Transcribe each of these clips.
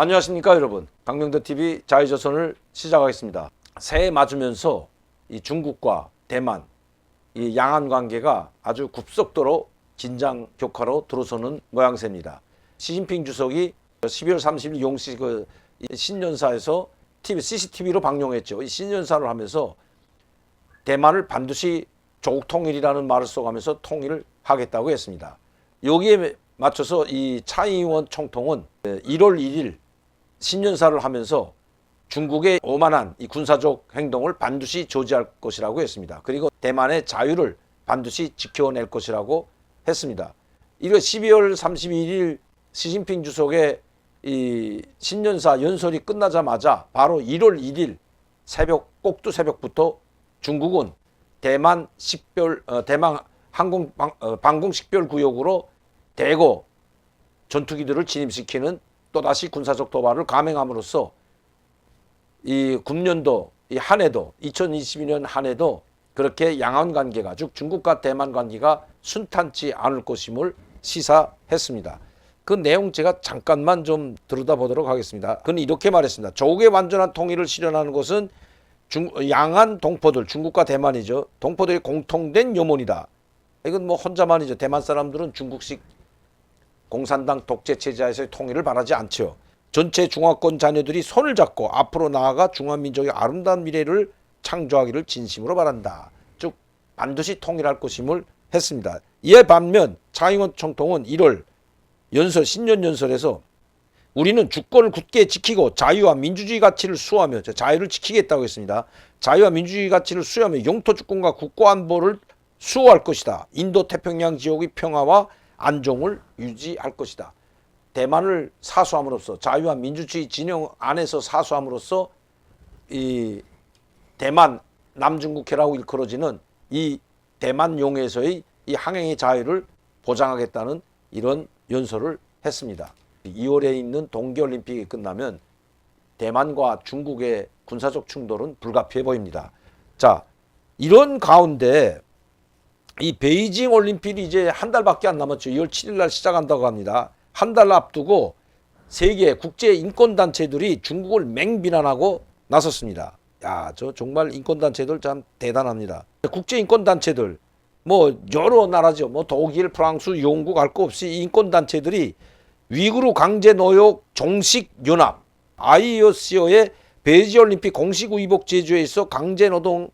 안녕하십니까 여러분. 강명도TV 자유조선을 시작하겠습니다. 새해 맞으면서 이 중국과 대만 이 양안 관계가 아주 급속도로 긴장 격화로 들어서는 모양새입니다. 시진핑 주석이 12월 30일 용시 신년사에서 CCTV로 방영했죠. 이 신년사를 하면서 대만을 반드시 조국 통일이라는 말을 써가면서 통일을 하겠다고 했습니다. 여기에 맞춰서 이 차이잉원 총통은 1월 1일 신년사를 하면서 중국의 오만한 이 군사적 행동을 반드시 저지할 것이라고 했습니다. 그리고 대만의 자유를 반드시 지켜낼 것이라고 했습니다. 이거 12월 31일 시진핑 주석의 이 신년사 연설이 끝나자마자 바로 1월 1일 꼭두 새벽부터 중국은 대만 방공 식별 구역으로 대거 전투기들을 진입시키는 또다시 군사적 도발을 감행함으로써 이 금년도 이 한 해도 2022년 한 해도 그렇게 양안 관계가 즉 중국과 대만 관계가 순탄치 않을 것임을 시사했습니다. 그 내용 제가 잠깐만 좀 들여다보도록 하겠습니다. 그는 이렇게 말했습니다. 조국의 완전한 통일을 실현하는 것은 양안 동포들, 중국과 대만이죠. 동포들의 공통된 염원이다. 이건 뭐 혼자만이죠. 대만 사람들은 중국식 공산당 독재 체제에서의 통일을 바라지 않죠. 전체 중화권 자녀들이 손을 잡고 앞으로 나아가 중화민족의 아름다운 미래를 창조하기를 진심으로 바란다. 즉 반드시 통일할 것임을 했습니다. 이에 반면 차이잉원 총통은 1월 신년 연설에서 우리는 주권을 굳게 지키고 자유와 민주주의 가치를 수호하며 자유를 지키겠다고 했습니다. 자유와 민주주의 가치를 수호하며 영토 주권과 국가 안보를 수호할 것이다. 인도 태평양 지역의 평화와 안정을 유지할 것이다. 대만을 사수함으로써 자유와 민주주의 진영 안에서 사수함으로써 이 대만 남중국해라고 일컬어지는 이 대만용에서의 이 항행의 자유를 보장하겠다는 이런 연설을 했습니다. 2월에 있는 동계올림픽이 끝나면 대만과 중국의 군사적 충돌은 불가피해 보입니다. 자, 이런 가운데 이 베이징 올림픽이 이제 한 달밖에 안 남았죠. 2월 7일 날 시작한다고 합니다. 한 달 앞두고 세계 국제 인권단체들이 중국을 맹비난하고 나섰습니다. 야, 저 정말 인권단체들 참 대단합니다. 국제 인권단체들 뭐 여러 나라죠. 뭐 독일, 프랑스, 영국 할 거 없이 인권단체들이 위구르 강제 노역 종식 연합 IOC의 베이징 올림픽 공식 의복 제조에 있어 강제 노동이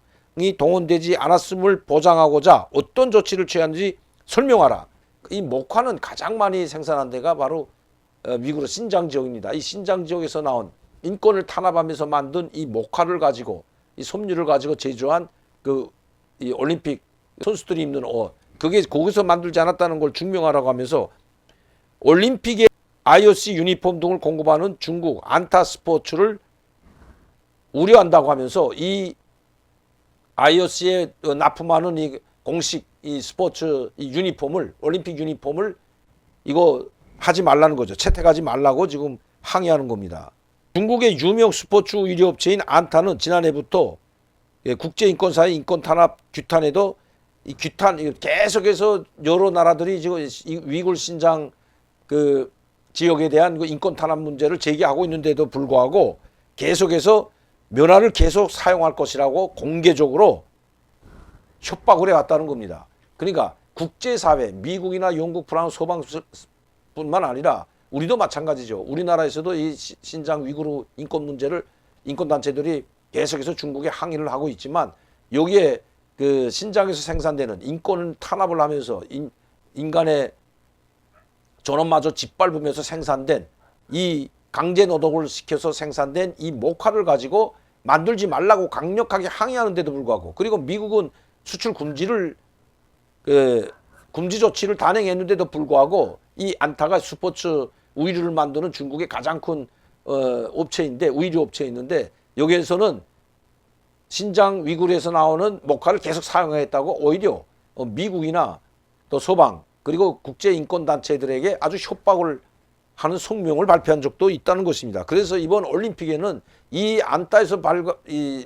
동원되지 않았음을 보장하고자 어떤 조치를 취하는지 설명하라. 이 목화는 가장 많이 생산한 데가 바로 위구르 신장 지역입니다. 이 신장 지역에서 나온 인권을 탄압하면서 만든 이 목화를 가지고 이 섬유를 가지고 제조한 이 올림픽 선수들이 입는 옷, 그게 거기서 만들지 않았다는 걸 증명하라고 하면서 올림픽의 IOC 유니폼 등을 공급하는 중국 안타 스포츠를 우려한다고 하면서 이 IOC에 납품하는 이 공식 이 스포츠 이 유니폼을 올림픽 유니폼을 이거 하지 말라는 거죠. 채택하지 말라고 지금 항의하는 겁니다. 중국의 유명 스포츠 의료업체인 안타는 지난해부터 국제인권사의 인권 탄압 규탄에도 이 규탄 계속해서 여러 나라들이 지금 이 위구르 신장 그 지역에 대한 그 인권 탄압 문제를 제기하고 있는데도 불구하고 계속해서 면화를 계속 사용할 것이라고 공개적으로 협박을 해왔다는 겁니다. 그러니까 국제사회, 미국이나 영국, 프랑스, 서방뿐만 아니라 우리도 마찬가지죠. 우리나라에서도 이 신장 위구르 인권 문제를 인권단체들이 계속해서 중국에 항의를 하고 있지만 여기에 그 신장에서 생산되는 인권을 탄압을 하면서 인간의 존엄마저 짓밟으면서 생산된 이 강제 노동을 시켜서 생산된 이 목화를 가지고 만들지 말라고 강력하게 항의하는데도 불구하고 그리고 미국은 수출 금지를 금지 조치를 단행했는데도 불구하고 이 안타가 스포츠 의류를 만드는 중국의 가장 큰 업체인데 의류 업체에 있는데 여기에서는 신장 위구르에서 나오는 목화를 계속 사용했다고 오히려 미국이나 또 서방 그리고 국제 인권 단체들에게 아주 협박을 하는 성명을 발표한 적도 있다는 것입니다. 그래서 이번 올림픽에는 이 안타에서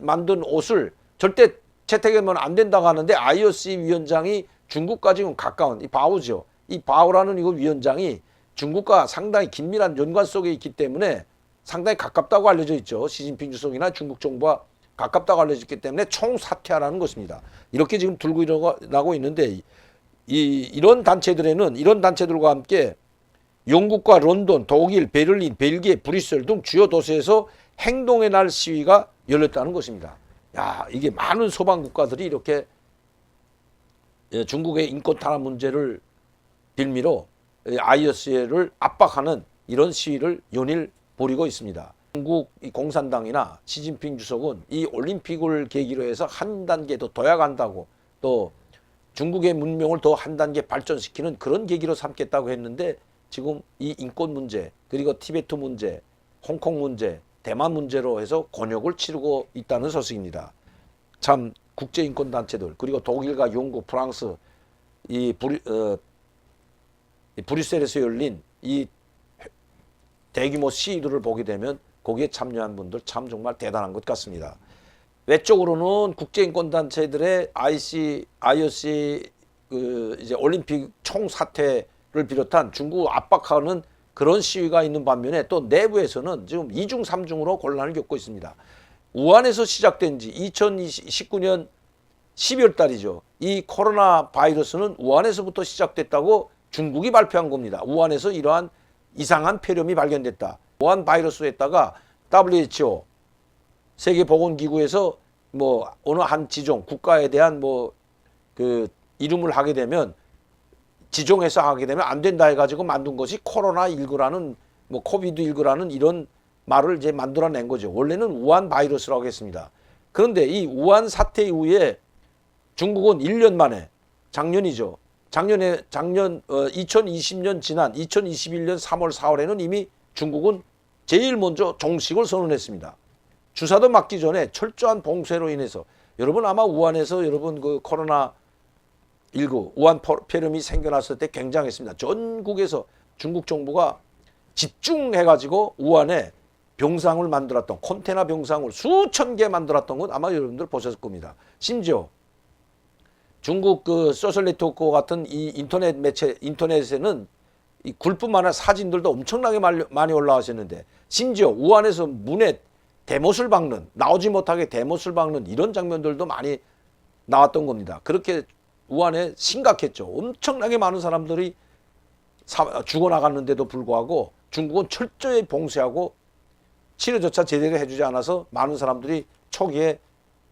만든 옷을 절대 채택하면 안 된다고 하는데 IOC 위원장이 중국과 지금 가까운 이 바오죠. 이 바오라는 이거 위원장이 중국과 상당히 긴밀한 연관 속에 있기 때문에 상당히 가깝다고 알려져 있죠. 시진핑 주석이나 중국 정부와 가깝다고 알려졌기 때문에 총사퇴하라는 것입니다. 이렇게 지금 들고 일어나고 있는데 이런 단체들과 함께 영국과 런던, 독일, 베를린, 벨기에, 브뤼셀 등 주요 도시에서 행동의 날 시위가 열렸다는 것입니다. 야, 이게 많은 소방 국가들이 이렇게 중국의 인권 탄압 문제를 빌미로 IOC를 압박하는 이런 시위를 연일 벌이고 있습니다. 중국 공산당이나 시진핑 주석은 이 올림픽을 계기로 해서 한 단계 더 도약한다고, 또 중국의 문명을 더 한 단계 발전시키는 그런 계기로 삼겠다고 했는데, 지금 이 인권 문제, 그리고 티베트 문제, 홍콩 문제, 대만 문제로 해서 곤욕을 치르고 있다는 소식입니다. 참 국제인권단체들, 그리고 독일과 영국, 프랑스, 브뤼셀에서 열린 이 대규모 시위들을 보게 되면 거기에 참여한 분들 참 정말 대단한 것 같습니다. 외적으로는 국제인권단체들의 IOC 이제 올림픽 총사퇴를 비롯한 중국을 압박하는 그런 시위가 있는 반면에, 또 내부에서는 지금 2중 3중으로 곤란을 겪고 있습니다. 우한에서 시작된 지 2019년 12월 달이죠. 이 코로나 바이러스는 우한에서부터 시작됐다고 중국이 발표한 겁니다. 우한에서 이러한 이상한 폐렴이 발견됐다. 우한 바이러스에다가 WHO 세계보건기구에서 뭐 어느 한 지종 국가에 대한 뭐 그 이름을 하게 되면, 지종해서 하게 되면 안 된다 해가지고 만든 것이 코로나19라는 뭐 코비드19라는 이런 말을 이제 만들어낸 거죠. 원래는 우한 바이러스라고 했습니다. 그런데 이 우한 사태 이후에 중국은 1년 만에, 작년 2020년 지난 2021년 3월 4월에는 이미 중국은 제일 먼저 종식을 선언했습니다. 주사도 맞기 전에 철저한 봉쇄로 인해서, 여러분 아마 우한에서 여러분 그 코로나19 우한 폐렴이 생겨났을 때 굉장했습니다. 전국에서 중국 정부가 집중해가지고 우한에 병상을 만들었던, 컨테이너 병상을 수천 개 만들었던 건 아마 여러분들 보셨을 겁니다. 심지어 중국 그 소셜 네트워크 같은 이 인터넷 매체, 인터넷에는 이 글뿐만 아니라 사진들도 엄청나게 많이 올라왔었는데, 심지어 우한에서 문에 대못을 박는, 나오지 못하게 대못을 박는 이런 장면들도 많이 나왔던 겁니다. 그렇게 우한에 심각했죠. 엄청나게 많은 사람들이 죽어나갔는데도 불구하고 중국은 철저히 봉쇄하고 치료조차 제대로 해주지 않아서 많은 사람들이 초기에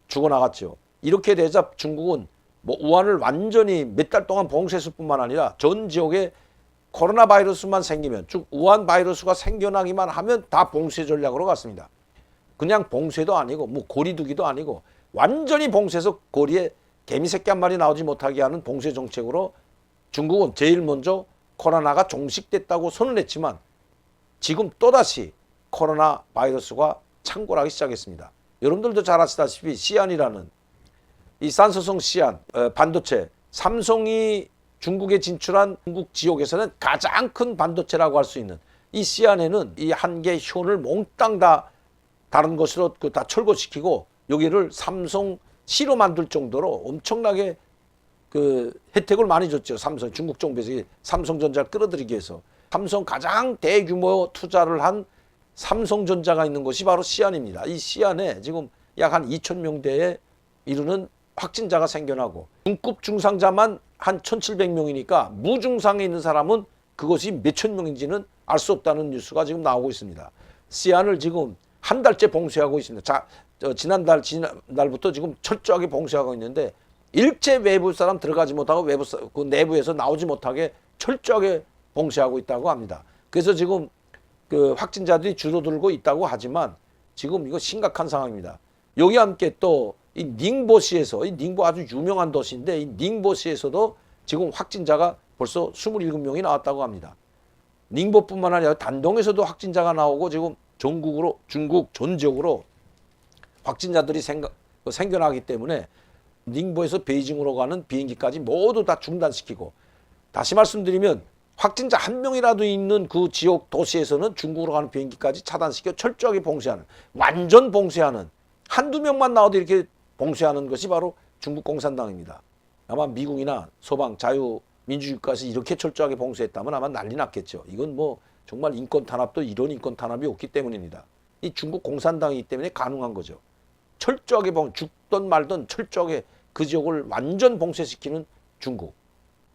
죽어나갔죠. 이렇게 되자 중국은 뭐 우한을 완전히 몇 달 동안 봉쇄했을 뿐만 아니라 전 지역에 코로나 바이러스만 생기면, 즉 우한 바이러스가 생겨나기만 하면 다 봉쇄 전략으로 갔습니다. 그냥 봉쇄도 아니고 뭐 고리두기도 아니고 완전히 봉쇄해서 거리에 개미 새끼 한 마리 나오지 못하게 하는 봉쇄 정책으로 중국은 제일 먼저 코로나가 종식됐다고 선언했지만, 지금 또다시 코로나 바이러스가 창궐하기 시작했습니다. 여러분들도 잘 아시다시피 시안이라는 이 산소성 시안 반도체, 삼성이 중국에 진출한 중국 지역에서는 가장 큰 반도체라고 할 수 있는 이 시안에는 이 한 개 현을 몽땅 다 다른 것으로 다 철거시키고 여기를 삼성 C로 만들 정도로 엄청나게 그 혜택을 많이 줬죠. 삼성, 중국 정부에서 삼성전자를 끌어들이기 위해서. 삼성 가장 대규모 투자를 한 삼성전자가 있는 곳이 바로 시안입니다. 이 시안에 지금 약 한 2,000명대에 이르는 확진자가 생겨나고, 중급 중상자만 한 1,700명이니까 무증상에 있는 사람은 그것이 몇천 명인지는 알 수 없다는 뉴스가 지금 나오고 있습니다. 시안을 지금 한 달째 봉쇄하고 있습니다. 지난달부터 지금 철저하게 봉쇄하고 있는데, 일체 외부 사람 들어가지 못하고 그 내부에서 나오지 못하게 철저하게 봉쇄하고 있다고 합니다. 그래서 지금 그 확진자들이 줄어들고 있다고 하지만 지금 이거 심각한 상황입니다. 여기 함께 또 이 닝보시에서, 이 닝보 아주 유명한 도시인데, 이 닝보시에서도 지금 확진자가 벌써 27명이 나왔다고 합니다. 닝보뿐만 아니라 단동에서도 확진자가 나오고, 지금 전국으로, 중국 전 지역으로 확진자들이 생겨나기 때문에 닝보에서 베이징으로 가는 비행기까지 모두 다 중단시키고, 다시 말씀드리면 확진자 한 명이라도 있는 그 지역 도시에서는 중국으로 가는 비행기까지 차단시켜 철저하게 봉쇄하는, 완전 봉쇄하는, 한두 명만 나와도 이렇게 봉쇄하는 것이 바로 중국 공산당입니다. 아마 미국이나 소방, 자유민주주의국가에서 이렇게 철저하게 봉쇄했다면 아마 난리 났겠죠. 이건 뭐 정말 인권 탄압도 이런 인권 탄압이 없기 때문입니다. 이 중국 공산당이기 때문에 가능한 거죠. 철저하게 보면 죽든 말든 철저하게 그 지역을 완전 봉쇄시키는 중국.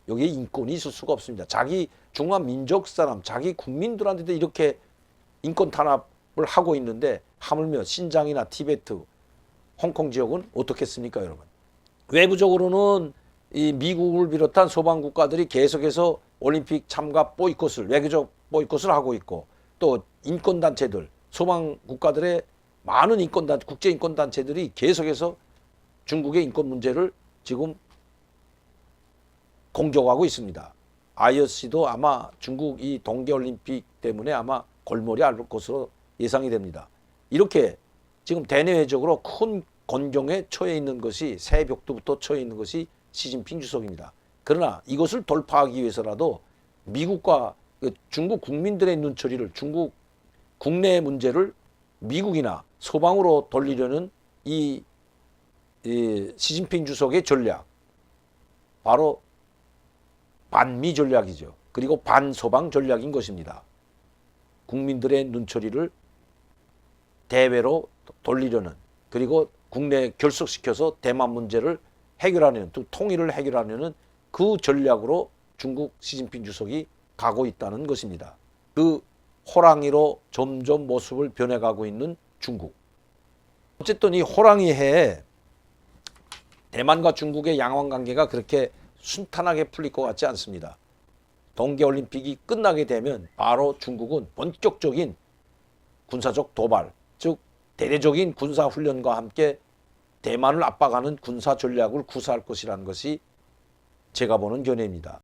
여기에 인권이 있을 수가 없습니다. 자기 중화 민족 사람, 자기 국민들한테도 이렇게 인권 탄압을 하고 있는데 하물며 신장이나 티베트, 홍콩 지역은 어떻겠습니까, 여러분? 외부적으로는 이 미국을 비롯한 소방 국가들이 계속해서 올림픽 참가 보이콧을, 외교적 보이콧을 하고 있고, 또 인권 단체들, 소방 국가들의 많은 국제 인권 단체들이 계속해서 중국의 인권 문제를 지금 공격하고 있습니다. IOC도 아마 중국 이 동계올림픽 때문에 아마 골머리 앓을 것으로 예상이 됩니다. 이렇게 지금 대내외적으로 큰 곤경에 처해 있는 것이, 새 벽두부터 처해 있는 것이 시진핑 주석입니다. 그러나 이것을 돌파하기 위해서라도 미국과 중국 국민들의 눈초리를, 중국 국내 문제를 미국이나 소방으로 돌리려는 이 시진핑 주석의 전략, 바로 반미 전략이죠. 그리고 반소방 전략인 것입니다. 국민들의 눈초리를 대외로 돌리려는, 그리고 국내에 결속시켜서 대만 문제를 해결하려는, 또 통일을 해결하려는 그 전략으로 중국 시진핑 주석이 가고 있다는 것입니다. 그 호랑이로 점점 모습을 변해가고 있는 중국. 어쨌든 이 호랑이 해에 대만과 중국의 양원 관계가 그렇게 순탄하게 풀릴 것 같지 않습니다. 동계올림픽이 끝나게 되면 바로 중국은 본격적인 군사적 도발, 즉 대대적인 군사훈련과 함께 대만을 압박하는 군사 전략을 구사할 것이라는 것이 제가 보는 견해입니다.